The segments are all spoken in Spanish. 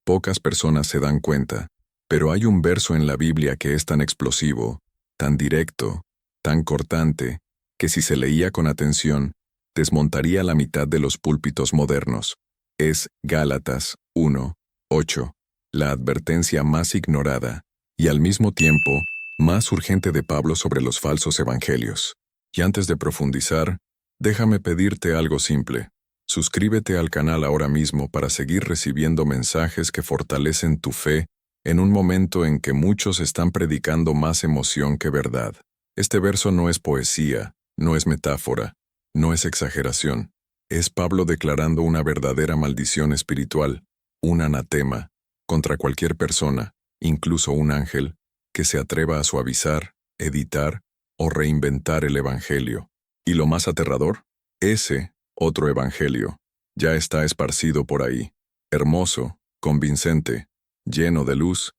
Pocas personas se dan cuenta, pero hay un verso en la Biblia que es tan explosivo, tan directo, tan cortante, que si se leía con atención, desmontaría la mitad de los púlpitos modernos. Es Gálatas 1:8, la advertencia más ignorada, y al mismo tiempo, más urgente de Pablo sobre los falsos evangelios. Y antes de profundizar, déjame pedirte algo simple. Suscríbete al canal ahora mismo para seguir recibiendo mensajes que fortalecen tu fe en un momento en que muchos están predicando más emoción que verdad. Este verso no es poesía, no es metáfora, no es exageración. Es Pablo declarando una verdadera maldición espiritual, un anatema, contra cualquier persona, incluso un ángel, que se atreva a suavizar, editar o reinventar el evangelio. ¿Y lo más aterrador? Ese otro evangelio ya está esparcido por ahí, hermoso, convincente, lleno de luz,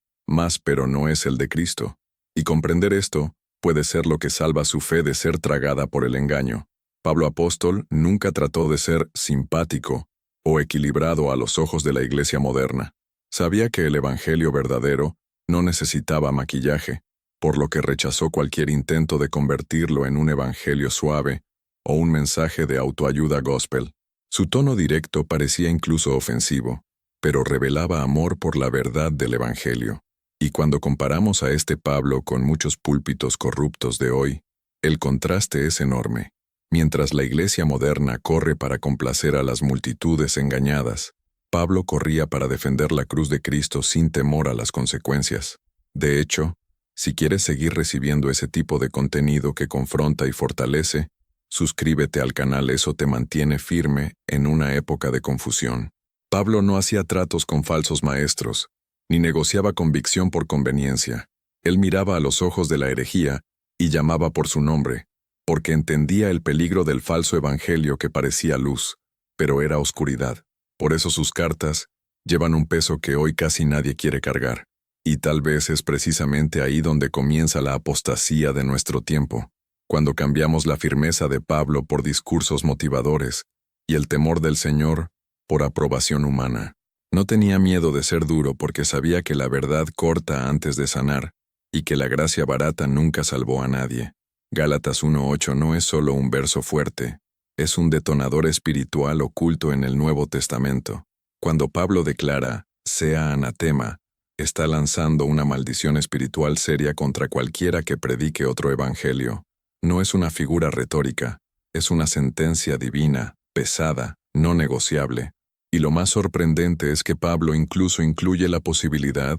pero no es el de Cristo. Y comprender esto puede ser lo que salva su fe de ser tragada por el engaño. Pablo apóstol nunca trató de ser simpático o equilibrado a los ojos de la iglesia moderna. Sabía que el evangelio verdadero no necesitaba maquillaje, por lo que rechazó cualquier intento de convertirlo en un evangelio suave o un mensaje de autoayuda gospel. Su tono directo parecía incluso ofensivo, pero revelaba amor por la verdad del evangelio. Y cuando comparamos a este Pablo con muchos púlpitos corruptos de hoy, el contraste es enorme. Mientras la iglesia moderna corre para complacer a las multitudes engañadas, Pablo corría para defender la cruz de Cristo sin temor a las consecuencias. De hecho, si quieres seguir recibiendo ese tipo de contenido que confronta y fortalece, suscríbete al canal, eso te mantiene firme en una época de confusión. Pablo no hacía tratos con falsos maestros, ni negociaba convicción por conveniencia. Él miraba a los ojos de la herejía y llamaba por su nombre, porque entendía el peligro del falso evangelio que parecía luz, pero era oscuridad. Por eso sus cartas llevan un peso que hoy casi nadie quiere cargar. Y tal vez es precisamente ahí donde comienza la apostasía de nuestro tiempo, cuando cambiamos la firmeza de Pablo por discursos motivadores y el temor del Señor por aprobación humana. No tenía miedo de ser duro porque sabía que la verdad corta antes de sanar y que la gracia barata nunca salvó a nadie. Gálatas 1:8 no es solo un verso fuerte, es un detonador espiritual oculto en el Nuevo Testamento. Cuando Pablo declara, sea anatema, está lanzando una maldición espiritual seria contra cualquiera que predique otro evangelio. No es una figura retórica, es una sentencia divina, pesada, no negociable. Y lo más sorprendente es que Pablo incluso incluye la posibilidad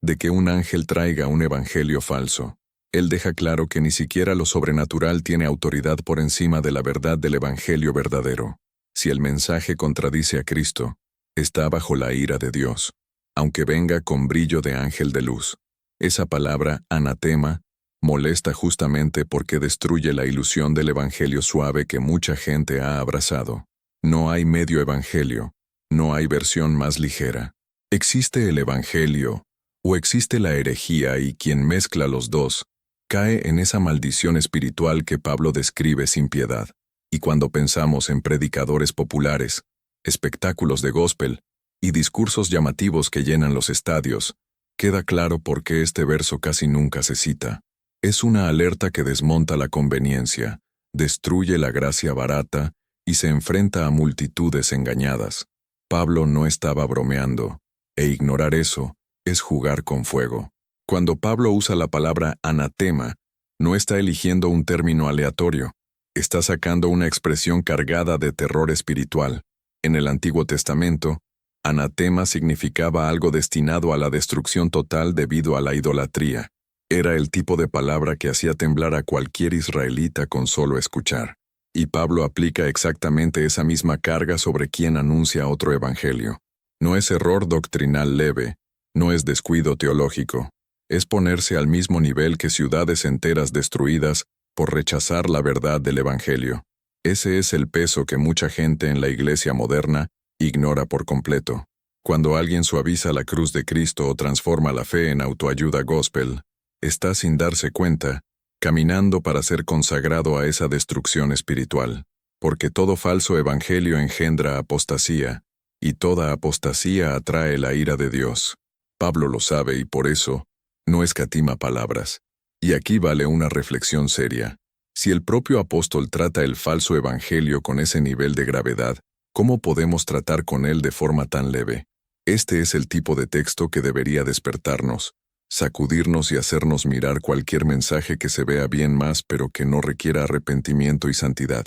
de que un ángel traiga un evangelio falso. Él deja claro que ni siquiera lo sobrenatural tiene autoridad por encima de la verdad del evangelio verdadero. Si el mensaje contradice a Cristo, está bajo la ira de Dios, aunque venga con brillo de ángel de luz. Esa palabra, anatema, molesta justamente porque destruye la ilusión del evangelio suave que mucha gente ha abrazado. No hay medio evangelio, no hay versión más ligera. Existe el evangelio, o existe la herejía, y quien mezcla los dos, cae en esa maldición espiritual que Pablo describe sin piedad. Y cuando pensamos en predicadores populares, espectáculos de gospel y discursos llamativos que llenan los estadios, queda claro por qué este verso casi nunca se cita. Es una alerta que desmonta la conveniencia, destruye la gracia barata y se enfrenta a multitudes engañadas. Pablo no estaba bromeando, e ignorar eso es jugar con fuego. Cuando Pablo usa la palabra anatema, no está eligiendo un término aleatorio, está sacando una expresión cargada de terror espiritual. En el Antiguo Testamento, anatema significaba algo destinado a la destrucción total debido a la idolatría. Era el tipo de palabra que hacía temblar a cualquier israelita con solo escuchar. Y Pablo aplica exactamente esa misma carga sobre quien anuncia otro evangelio. No es error doctrinal leve, no es descuido teológico. Es ponerse al mismo nivel que ciudades enteras destruidas por rechazar la verdad del evangelio. Ese es el peso que mucha gente en la iglesia moderna ignora por completo. Cuando alguien suaviza la cruz de Cristo o transforma la fe en autoayuda gospel, está sin darse cuenta, caminando para ser consagrado a esa destrucción espiritual. Porque todo falso evangelio engendra apostasía, y toda apostasía atrae la ira de Dios. Pablo lo sabe y por eso no escatima palabras. Y aquí vale una reflexión seria. Si el propio apóstol trata el falso evangelio con ese nivel de gravedad, ¿cómo podemos tratar con él de forma tan leve? Este es el tipo de texto que debería despertarnos, sacudirnos y hacernos mirar cualquier mensaje que se vea bien más pero que no requiera arrepentimiento y santidad.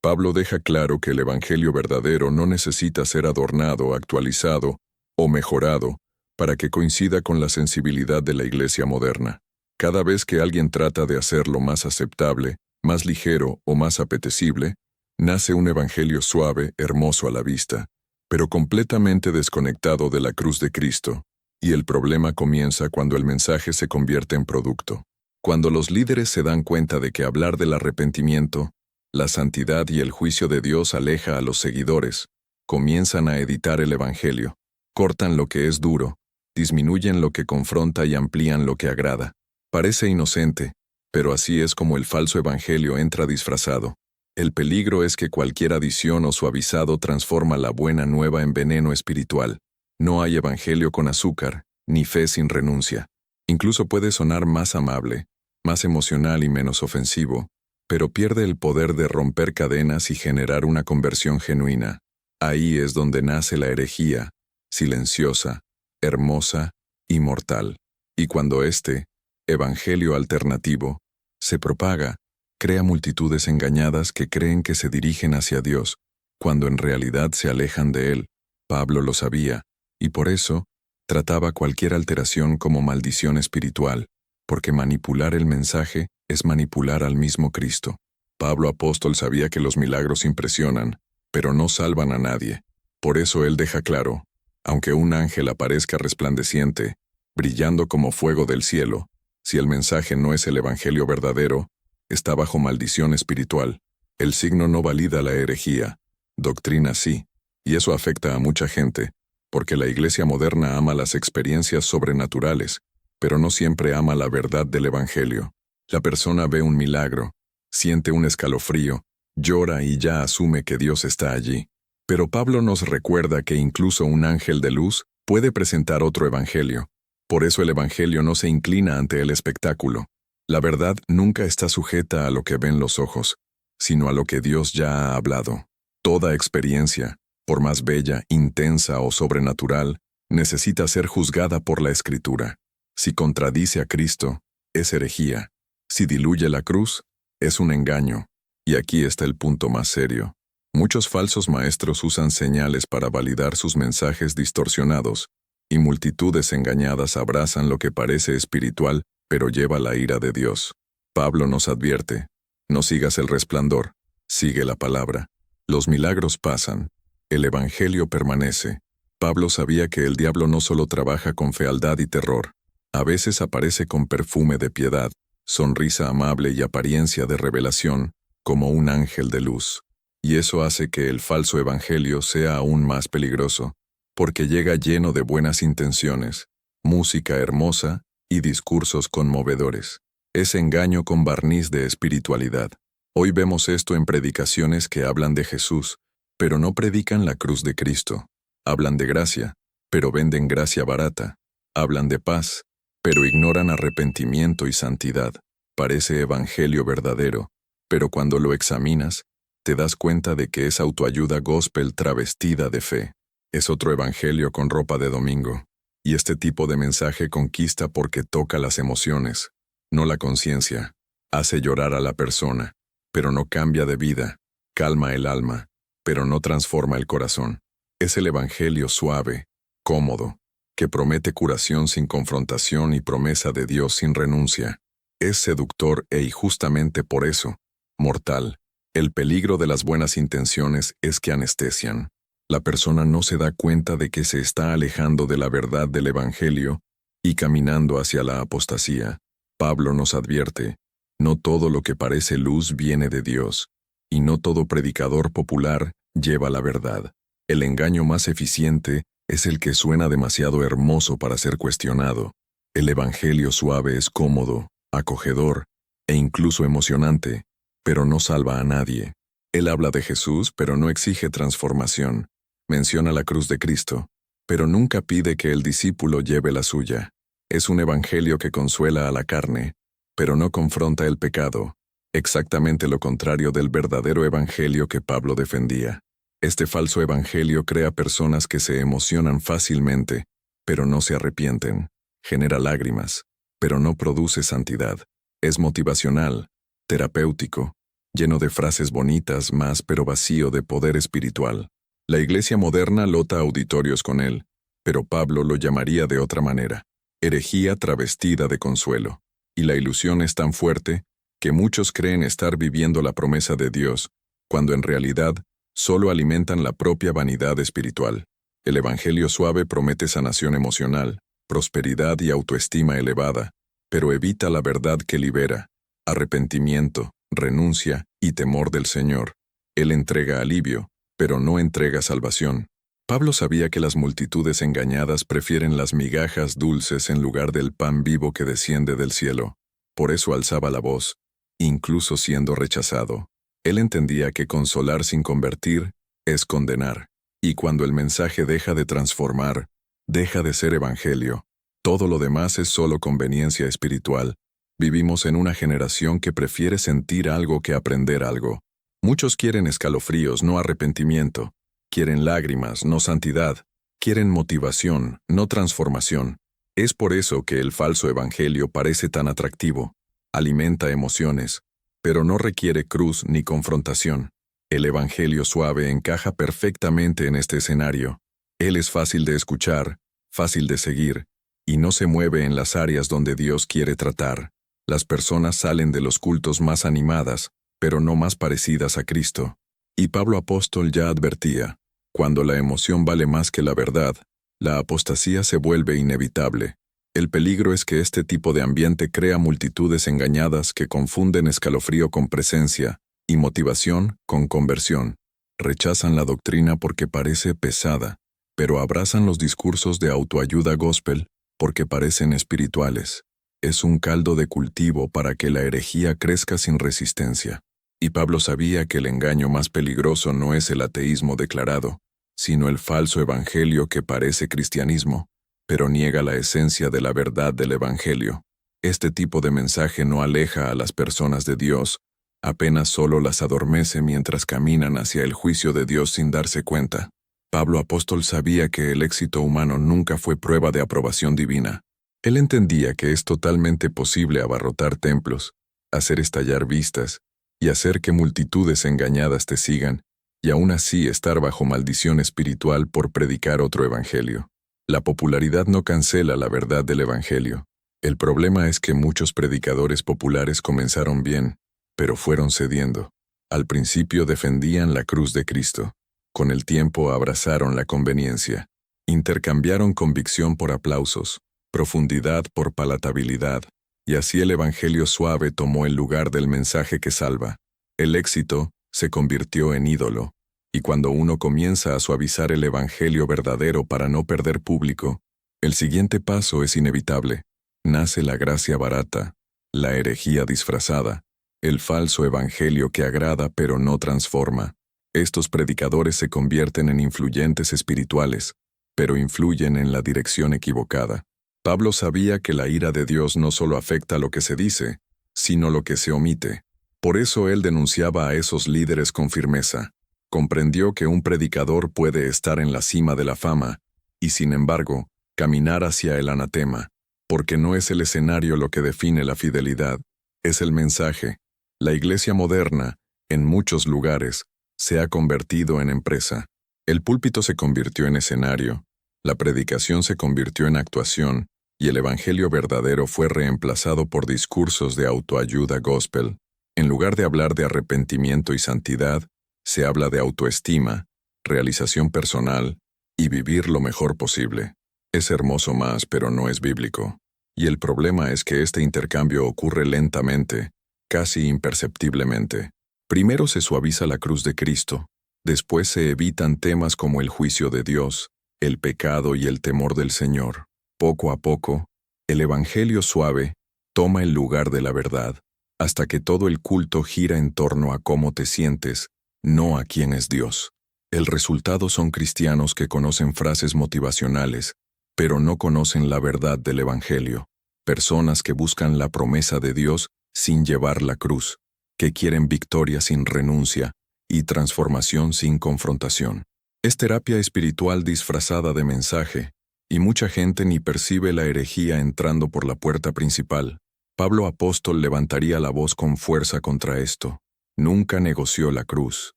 Pablo deja claro que el evangelio verdadero no necesita ser adornado, actualizado o mejorado para que coincida con la sensibilidad de la iglesia moderna. Cada vez que alguien trata de hacerlo más aceptable, más ligero o más apetecible, nace un evangelio suave, hermoso a la vista, pero completamente desconectado de la cruz de Cristo, y el problema comienza cuando el mensaje se convierte en producto. Cuando los líderes se dan cuenta de que hablar del arrepentimiento, la santidad y el juicio de Dios aleja a los seguidores, comienzan a editar el evangelio, cortan lo que es duro, disminuyen lo que confronta y amplían lo que agrada. Parece inocente, pero así es como el falso evangelio entra disfrazado. El peligro es que cualquier adición o suavizado transforma la buena nueva en veneno espiritual. No hay evangelio con azúcar, ni fe sin renuncia. Incluso puede sonar más amable, más emocional y menos ofensivo, pero pierde el poder de romper cadenas y generar una conversión genuina. Ahí es donde nace la herejía, silenciosa, hermosa y mortal. Y cuando este evangelio alternativo se propaga, crea multitudes engañadas que creen que se dirigen hacia Dios, cuando en realidad se alejan de Él. Pablo lo sabía, y por eso trataba cualquier alteración como maldición espiritual, porque manipular el mensaje es manipular al mismo Cristo. Pablo apóstol sabía que los milagros impresionan, pero no salvan a nadie. Por eso él deja claro, aunque un ángel aparezca resplandeciente, brillando como fuego del cielo, si el mensaje no es el evangelio verdadero, está bajo maldición espiritual. El signo no valida la herejía, doctrina sí, y eso afecta a mucha gente, porque la iglesia moderna ama las experiencias sobrenaturales, pero no siempre ama la verdad del evangelio. La persona ve un milagro, siente un escalofrío, llora y ya asume que Dios está allí. Pero Pablo nos recuerda que incluso un ángel de luz puede presentar otro evangelio. Por eso el evangelio no se inclina ante el espectáculo. La verdad nunca está sujeta a lo que ven los ojos, sino a lo que Dios ya ha hablado. Toda experiencia, por más bella, intensa o sobrenatural, necesita ser juzgada por la Escritura. Si contradice a Cristo, es herejía. Si diluye la cruz, es un engaño. Y aquí está el punto más serio. Muchos falsos maestros usan señales para validar sus mensajes distorsionados, y multitudes engañadas abrazan lo que parece espiritual, pero lleva la ira de Dios. Pablo nos advierte, no sigas el resplandor, sigue la palabra. Los milagros pasan, el evangelio permanece. Pablo sabía que el diablo no solo trabaja con fealdad y terror, a veces aparece con perfume de piedad, sonrisa amable y apariencia de revelación, como un ángel de luz. Y eso hace que el falso evangelio sea aún más peligroso, porque llega lleno de buenas intenciones, música hermosa y discursos conmovedores. Es engaño con barniz de espiritualidad. Hoy vemos esto en predicaciones que hablan de Jesús, pero no predican la cruz de Cristo. Hablan de gracia, pero venden gracia barata. Hablan de paz, pero ignoran arrepentimiento y santidad. Parece evangelio verdadero, pero cuando lo examinas, te das cuenta de que es autoayuda gospel travestida de fe. Es otro evangelio con ropa de domingo. Y este tipo de mensaje conquista porque toca las emociones, no la conciencia. Hace llorar a la persona, pero no cambia de vida. Calma el alma, pero no transforma el corazón. Es el evangelio suave, cómodo, que promete curación sin confrontación y promesa de Dios sin renuncia. Es seductor y justamente por eso, mortal. El peligro de las buenas intenciones es que anestesian. La persona no se da cuenta de que se está alejando de la verdad del evangelio y caminando hacia la apostasía. Pablo nos advierte, no todo lo que parece luz viene de Dios, y no todo predicador popular lleva la verdad. El engaño más eficiente es el que suena demasiado hermoso para ser cuestionado. El evangelio suave es cómodo, acogedor e incluso emocionante, pero no salva a nadie. Él habla de Jesús, pero no exige transformación. Menciona la cruz de Cristo, pero nunca pide que el discípulo lleve la suya. Es un evangelio que consuela a la carne, pero no confronta el pecado, exactamente lo contrario del verdadero evangelio que Pablo defendía. Este falso evangelio crea personas que se emocionan fácilmente, pero no se arrepienten. Genera lágrimas, pero no produce santidad. Es motivacional, terapéutico, lleno de frases bonitas más pero vacío de poder espiritual. La iglesia moderna lota auditorios con él, pero Pablo lo llamaría de otra manera: herejía travestida de consuelo. Y la ilusión es tan fuerte que muchos creen estar viviendo la promesa de Dios, cuando en realidad solo alimentan la propia vanidad espiritual. El evangelio suave promete sanación emocional, prosperidad y autoestima elevada, pero evita la verdad que libera: arrepentimiento, renuncia y temor del Señor. Él entrega alivio, pero no entrega salvación. Pablo sabía que las multitudes engañadas prefieren las migajas dulces en lugar del pan vivo que desciende del cielo. Por eso alzaba la voz, incluso siendo rechazado. Él entendía que consolar sin convertir es condenar, y cuando el mensaje deja de transformar, deja de ser evangelio. Todo lo demás es solo conveniencia espiritual. Vivimos en una generación que prefiere sentir algo que aprender algo. Muchos quieren escalofríos, no arrepentimiento. Quieren lágrimas, no santidad. Quieren motivación, no transformación. Es por eso que el falso evangelio parece tan atractivo. Alimenta emociones, pero no requiere cruz ni confrontación. El evangelio suave encaja perfectamente en este escenario. Él es fácil de escuchar, fácil de seguir, y no se mueve en las áreas donde Dios quiere tratar. Las personas salen de los cultos más animadas, pero no más parecidas a Cristo. Y Pablo apóstol ya advertía: cuando la emoción vale más que la verdad, la apostasía se vuelve inevitable. El peligro es que este tipo de ambiente crea multitudes engañadas que confunden escalofrío con presencia y motivación con conversión. Rechazan la doctrina porque parece pesada, pero abrazan los discursos de autoayuda gospel porque parecen espirituales. Es un caldo de cultivo para que la herejía crezca sin resistencia. Y Pablo sabía que el engaño más peligroso no es el ateísmo declarado, sino el falso evangelio que parece cristianismo, pero niega la esencia de la verdad del evangelio. Este tipo de mensaje no aleja a las personas de Dios, apenas solo las adormece mientras caminan hacia el juicio de Dios sin darse cuenta. Pablo apóstol sabía que el éxito humano nunca fue prueba de aprobación divina. Él entendía que es totalmente posible abarrotar templos, hacer estallar vistas, y hacer que multitudes engañadas te sigan, y aún así estar bajo maldición espiritual por predicar otro evangelio. La popularidad no cancela la verdad del evangelio. El problema es que muchos predicadores populares comenzaron bien, pero fueron cediendo. Al principio defendían la cruz de Cristo. Con el tiempo abrazaron la conveniencia. Intercambiaron convicción por aplausos, profundidad por palatabilidad, y así el evangelio suave tomó el lugar del mensaje que salva. El éxito se convirtió en ídolo, y cuando uno comienza a suavizar el evangelio verdadero para no perder público, el siguiente paso es inevitable. Nace la gracia barata, la herejía disfrazada, el falso evangelio que agrada pero no transforma. Estos predicadores se convierten en influyentes espirituales, pero influyen en la dirección equivocada. Pablo sabía que la ira de Dios no solo afecta lo que se dice, sino lo que se omite. Por eso él denunciaba a esos líderes con firmeza. Comprendió que un predicador puede estar en la cima de la fama, y sin embargo, caminar hacia el anatema, porque no es el escenario lo que define la fidelidad, es el mensaje. La iglesia moderna, en muchos lugares, se ha convertido en empresa. El púlpito se convirtió en escenario, la predicación se convirtió en actuación, y el evangelio verdadero fue reemplazado por discursos de autoayuda gospel. En lugar de hablar de arrepentimiento y santidad, se habla de autoestima, realización personal y vivir lo mejor posible. Es hermoso más, pero no es bíblico. Y el problema es que este intercambio ocurre lentamente, casi imperceptiblemente. Primero se suaviza la cruz de Cristo, después se evitan temas como el juicio de Dios, el pecado y el temor del Señor. Poco a poco, el evangelio suave toma el lugar de la verdad, hasta que todo el culto gira en torno a cómo te sientes, no a quién es Dios. El resultado son cristianos que conocen frases motivacionales, pero no conocen la verdad del Evangelio. Personas que buscan la promesa de Dios sin llevar la cruz, que quieren victoria sin renuncia y transformación sin confrontación. Es terapia espiritual disfrazada de mensaje, y mucha gente ni percibe la herejía entrando por la puerta principal. Pablo apóstol levantaría la voz con fuerza contra esto. Nunca negoció la cruz,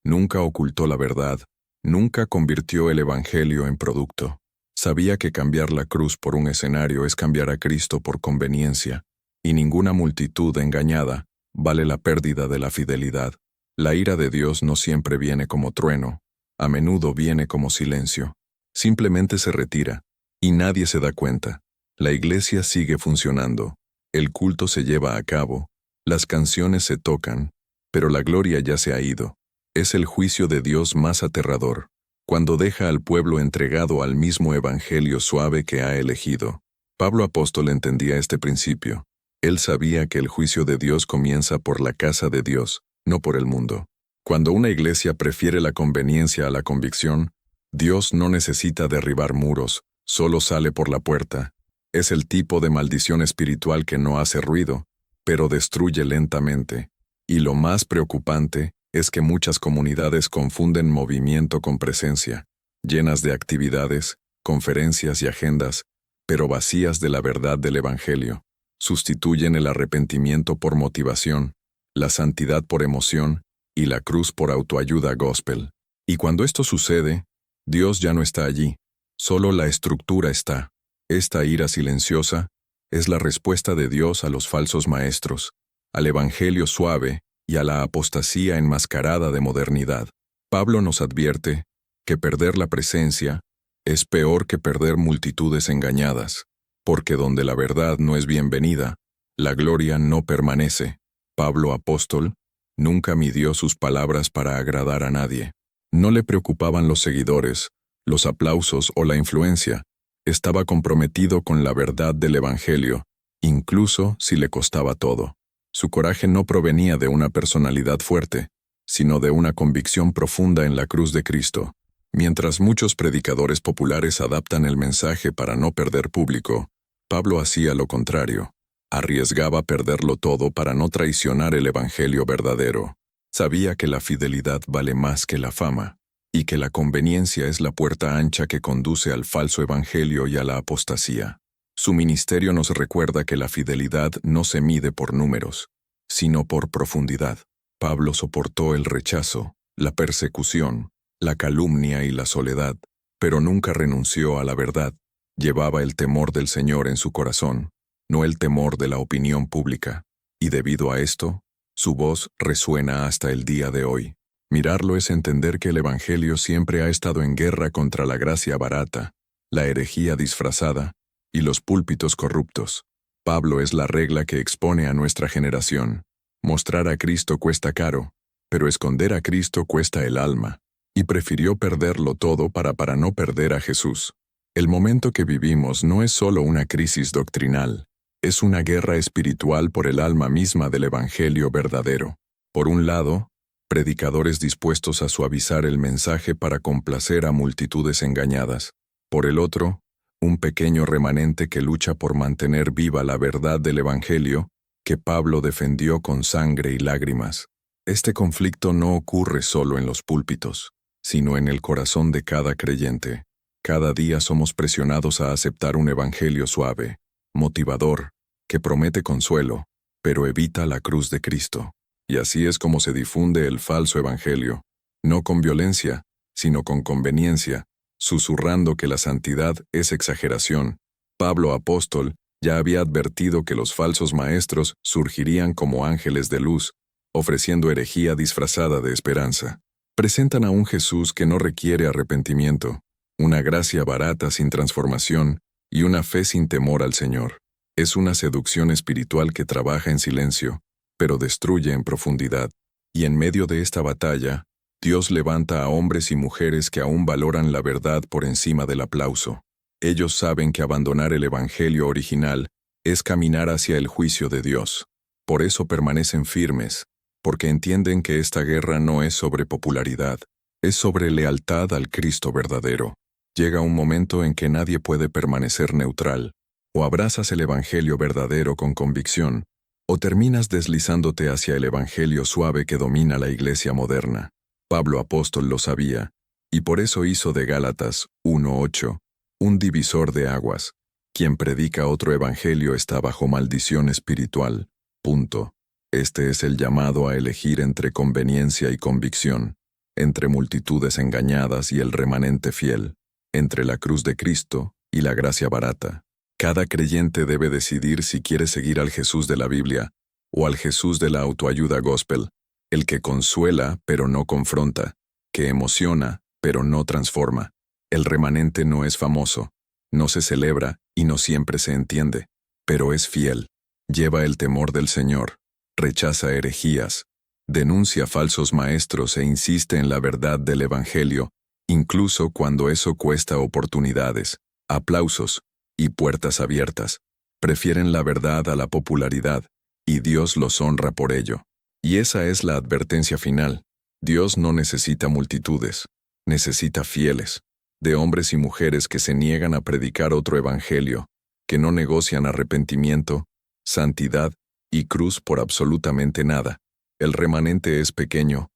nunca ocultó la verdad, nunca convirtió el Evangelio en producto. Sabía que cambiar la cruz por un escenario es cambiar a Cristo por conveniencia, y ninguna multitud engañada vale la pérdida de la fidelidad. La ira de Dios no siempre viene como trueno, a menudo viene como silencio. Simplemente se retira, y nadie se da cuenta. La iglesia sigue funcionando, el culto se lleva a cabo, las canciones se tocan, pero la gloria ya se ha ido. Es el juicio de Dios más aterrador, cuando deja al pueblo entregado al mismo evangelio suave que ha elegido. Pablo apóstol entendía este principio. Él sabía que el juicio de Dios comienza por la casa de Dios, no por el mundo. Cuando una iglesia prefiere la conveniencia a la convicción, Dios no necesita derribar muros, solo sale por la puerta. Es el tipo de maldición espiritual que no hace ruido, pero destruye lentamente. Y lo más preocupante es que muchas comunidades confunden movimiento con presencia, llenas de actividades, conferencias y agendas, pero vacías de la verdad del Evangelio. Sustituyen el arrepentimiento por motivación, la santidad por emoción y la cruz por autoayuda gospel. Y cuando esto sucede, Dios ya no está allí, solo la estructura está. Esta ira silenciosa es la respuesta de Dios a los falsos maestros, al evangelio suave y a la apostasía enmascarada de modernidad. Pablo nos advierte que perder la presencia es peor que perder multitudes engañadas, porque donde la verdad no es bienvenida, la gloria no permanece. Pablo apóstol nunca midió sus palabras para agradar a nadie. No le preocupaban los seguidores, los aplausos o la influencia. Estaba comprometido con la verdad del Evangelio, incluso si le costaba todo. Su coraje no provenía de una personalidad fuerte, sino de una convicción profunda en la cruz de Cristo. Mientras muchos predicadores populares adaptan el mensaje para no perder público, Pablo hacía lo contrario. Arriesgaba perderlo todo para no traicionar el Evangelio verdadero. Sabía que la fidelidad vale más que la fama, y que la conveniencia es la puerta ancha que conduce al falso evangelio y a la apostasía. Su ministerio nos recuerda que la fidelidad no se mide por números, sino por profundidad. Pablo soportó el rechazo, la persecución, la calumnia y la soledad, pero nunca renunció a la verdad. Llevaba el temor del Señor en su corazón, no el temor de la opinión pública, y debido a esto, su voz resuena hasta el día de hoy. Mirarlo es entender que el Evangelio siempre ha estado en guerra contra la gracia barata, la herejía disfrazada y los púlpitos corruptos. Pablo es la regla que expone a nuestra generación. Mostrar a Cristo cuesta caro, pero esconder a Cristo cuesta el alma, y prefirió perderlo todo para no perder a Jesús. El momento que vivimos no es solo una crisis doctrinal, es una guerra espiritual por el alma misma del Evangelio verdadero. Por un lado, predicadores dispuestos a suavizar el mensaje para complacer a multitudes engañadas. Por el otro, un pequeño remanente que lucha por mantener viva la verdad del Evangelio que Pablo defendió con sangre y lágrimas. Este conflicto no ocurre solo en los púlpitos, sino en el corazón de cada creyente. Cada día somos presionados a aceptar un Evangelio suave, motivador, que promete consuelo, pero evita la cruz de Cristo. Y así es como se difunde el falso evangelio, no con violencia, sino con conveniencia, susurrando que la santidad es exageración. Pablo apóstol ya había advertido que los falsos maestros surgirían como ángeles de luz, ofreciendo herejía disfrazada de esperanza. Presentan a un Jesús que no requiere arrepentimiento, una gracia barata sin transformación y una fe sin temor al Señor. Es una seducción espiritual que trabaja en silencio, pero destruye en profundidad. Y en medio de esta batalla, Dios levanta a hombres y mujeres que aún valoran la verdad por encima del aplauso. Ellos saben que abandonar el Evangelio original es caminar hacia el juicio de Dios. Por eso permanecen firmes, porque entienden que esta guerra no es sobre popularidad, Es sobre lealtad al Cristo verdadero. Llega un momento en que nadie puede permanecer neutral. O abrazas el Evangelio verdadero con convicción, o terminas deslizándote hacia el Evangelio suave que domina la Iglesia moderna. Pablo apóstol lo sabía, y por eso hizo de Gálatas 1:8 un divisor de aguas. Quien predica otro Evangelio está bajo maldición espiritual. Punto. Este es el llamado a elegir entre conveniencia y convicción, entre multitudes engañadas y el remanente fiel, entre la cruz de Cristo y la gracia barata. Cada creyente debe decidir si quiere seguir al Jesús de la Biblia o al Jesús de la autoayuda gospel, el que consuela pero no confronta, que emociona pero no transforma. El remanente no es famoso, no se celebra y no siempre se entiende, pero es fiel, lleva el temor del Señor, rechaza herejías, denuncia falsos maestros e insiste en la verdad del Evangelio, incluso cuando eso cuesta oportunidades, aplausos y puertas abiertas. Prefieren la verdad a la popularidad, y Dios los honra por ello. Y esa es la advertencia final. Dios no necesita multitudes, necesita fieles, de hombres y mujeres que se niegan a predicar otro evangelio, que no negocian arrepentimiento, santidad y cruz por absolutamente nada. El remanente es pequeño,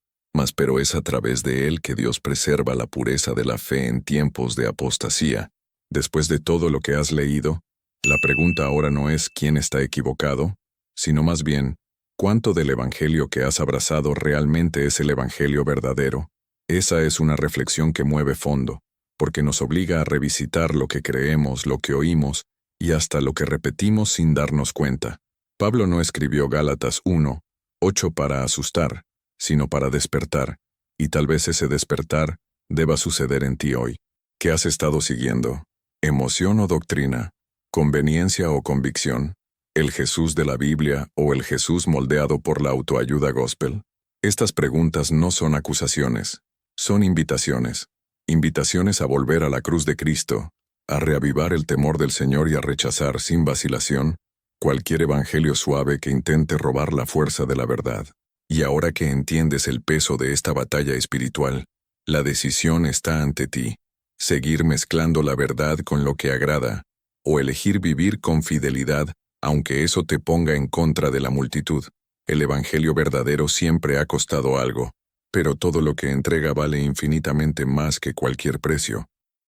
pero es a través de él que Dios preserva la pureza de la fe en tiempos de apostasía. Después de todo lo que has leído, la pregunta ahora no es quién está equivocado, sino más bien, ¿cuánto del evangelio que has abrazado realmente es el evangelio verdadero? Esa es una reflexión que mueve fondo, porque nos obliga a revisitar lo que creemos, lo que oímos y hasta lo que repetimos sin darnos cuenta. Pablo no escribió Gálatas 1:8 para asustar, sino para despertar, y tal vez ese despertar deba suceder en ti hoy. ¿Qué has estado siguiendo? ¿Emoción o doctrina? ¿Conveniencia o convicción? ¿El Jesús de la Biblia o el Jesús moldeado por la autoayuda gospel? Estas preguntas no son acusaciones, son invitaciones. Invitaciones a volver a la cruz de Cristo, a reavivar el temor del Señor y a rechazar sin vacilación cualquier evangelio suave que intente robar la fuerza de la verdad. Y ahora que entiendes el peso de esta batalla espiritual, la decisión está ante ti. Seguir mezclando la verdad con lo que agrada, o elegir vivir con fidelidad, aunque eso te ponga en contra de la multitud. El evangelio verdadero siempre ha costado algo, pero todo lo que entrega vale infinitamente más que cualquier precio.